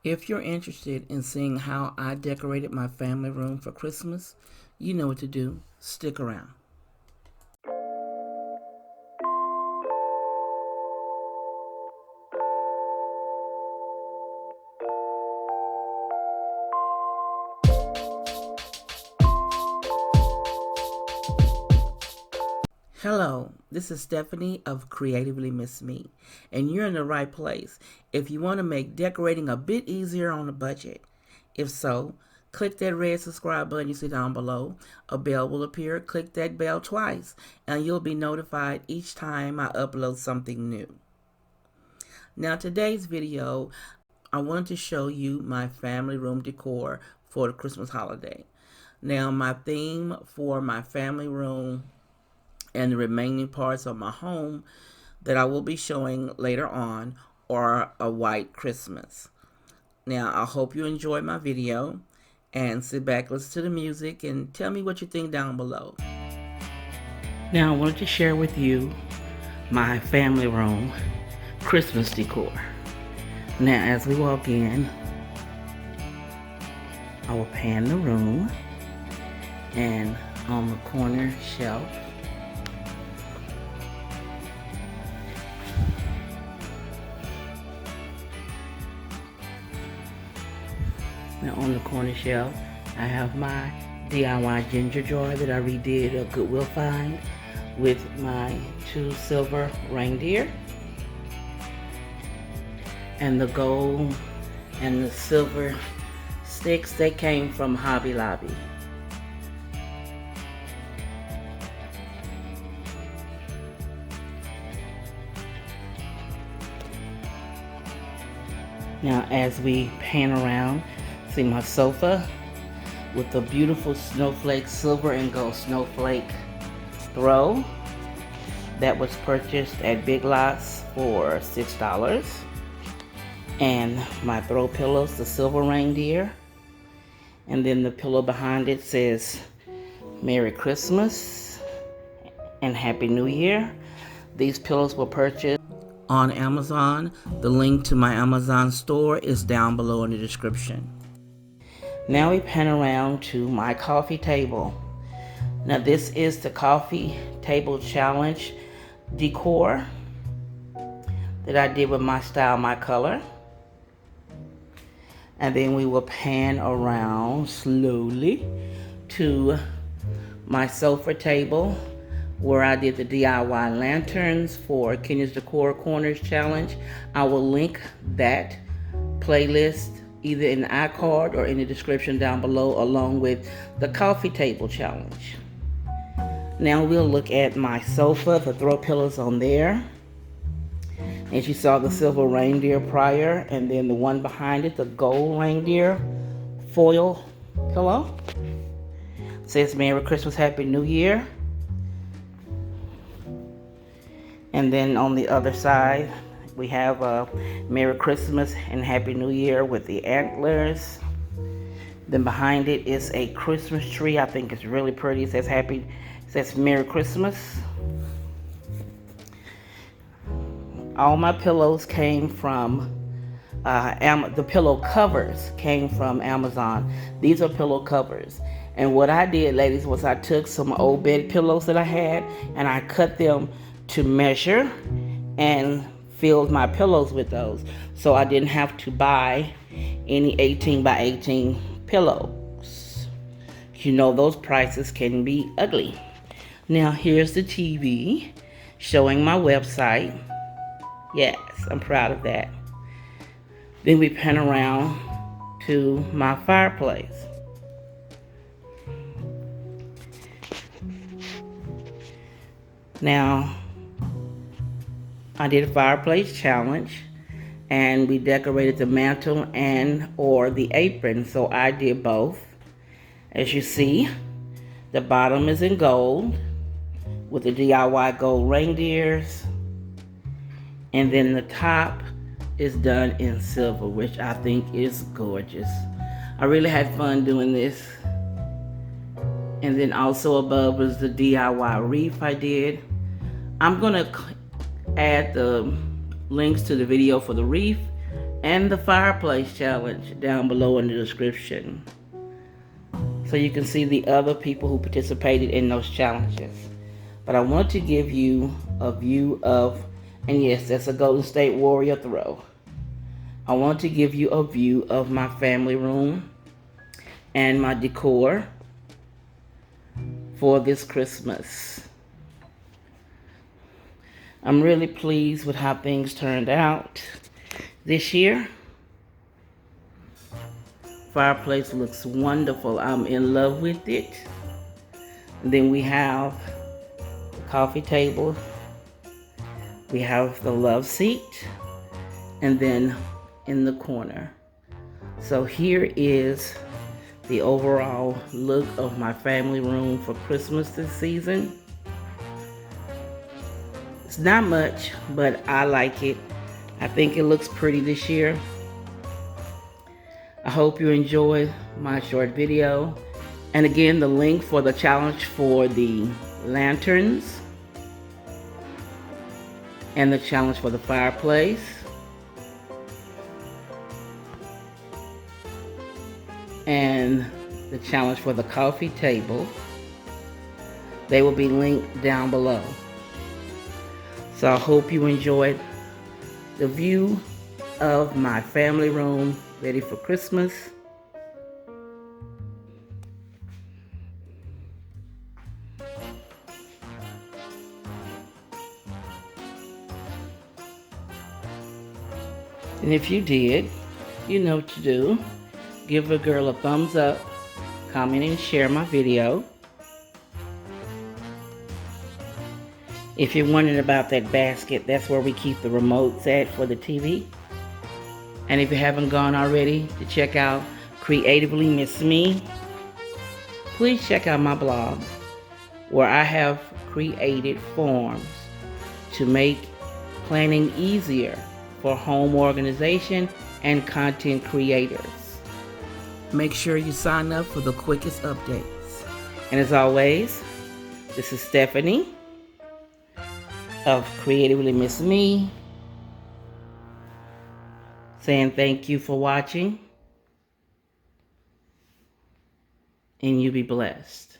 If you're interested in seeing how I decorated my family room for Christmas, you know what to do. Stick around. Hello, this is Stephanie of Creatively Miss Me, and you're in the right place if you want to make decorating a bit easier on a budget. If so, click that red subscribe button you see down below. A bell will appear. Click that bell twice, and you'll be notified each time I upload something new. Now, today's video, I wanted to show you my family room decor for the Christmas holiday. Now, my theme for my family room and the remaining parts of my home that I will be showing later on are a white Christmas. Now, I hope you enjoyed my video, and sit back, listen to the music, and tell me what you think down below. Now, I wanted to share with you my family room Christmas decor. Now, as we walk in, I will pan the room, and on the corner shelf, now on the corner shelf, I have my DIY ginger jar that I redid a Goodwill find with my 2 silver reindeer. And the gold and the silver sticks, they came from Hobby Lobby. Now as we pan around, see my sofa with the beautiful snowflake, silver and gold snowflake throw that was purchased at Big Lots for $6. And my throw pillows, the silver reindeer. And then the pillow behind it says Merry Christmas and Happy New Year. These pillows were purchased on Amazon. The link to my Amazon store is down below in the description. Now we pan around to my coffee table. Now this is the coffee table challenge decor that I did with my style, my color. And then we will pan around slowly to my sofa table where I did the DIY lanterns for Kenya's Decor Corners Challenge. I will link that playlist either in the iCard or in the description down below, along with the coffee table challenge. Now we'll look at my sofa, the throw pillows on there. And you saw the silver reindeer prior, and then the one behind it, the gold reindeer foil pillow. It says Merry Christmas, Happy New Year. And then on the other side, we have a Merry Christmas and Happy New Year with the antlers. Then behind it is a Christmas tree. I think it's really pretty. It says Merry Christmas. All my pillows came from the pillow covers came from Amazon. These are pillow covers. And what I did, ladies, was I took some old bed pillows that I had and I cut them to measure and filled my pillows with those. So I didn't have to buy any 18 by 18 pillows. You know, those prices can be ugly. Now here's the TV showing my website. Yes, I'm proud of that. Then we pan around to my fireplace. Now, I did a fireplace challenge and we decorated the mantle and or the apron, so I did both. As you see, the bottom is in gold with the DIY gold reindeers, and then the top is done in silver, which I think is gorgeous. I really had fun doing this. And then also above was the DIY wreath I did. I'm gonna add the links to the video for the wreath and the fireplace challenge down below in the description, so you can see the other people who participated in those challenges. But I want to give you a view of, and yes, that's a Golden State Warrior throw. I want to give you a view of my family room and my decor for this Christmas. I'm really pleased with how things turned out this year. Fireplace looks wonderful. I'm in love with it. And then we have the coffee table. We have the love seat. And then in the corner. So here is the overall look of my family room for Christmas this season. It's not much, but I like it. I think it looks pretty this year. I hope you enjoyed my short video. And again, the link for the challenge for the lanterns and the challenge for the fireplace and the challenge for the coffee table, they will be linked down below. So I hope you enjoyed the view of my family room ready for Christmas. And if you did, you know what to do. Give a girl a thumbs up, comment and share my video. If you're wondering about that basket, that's where we keep the remotes at for the TV. And if you haven't gone already to check out Creatively Miss Me, please check out my blog where I have created forms to make planning easier for home organization and content creators. Make sure you sign up for the quickest updates. And as always, this is Stephanie of Creatively Miss Me, saying thank you for watching, and you be blessed.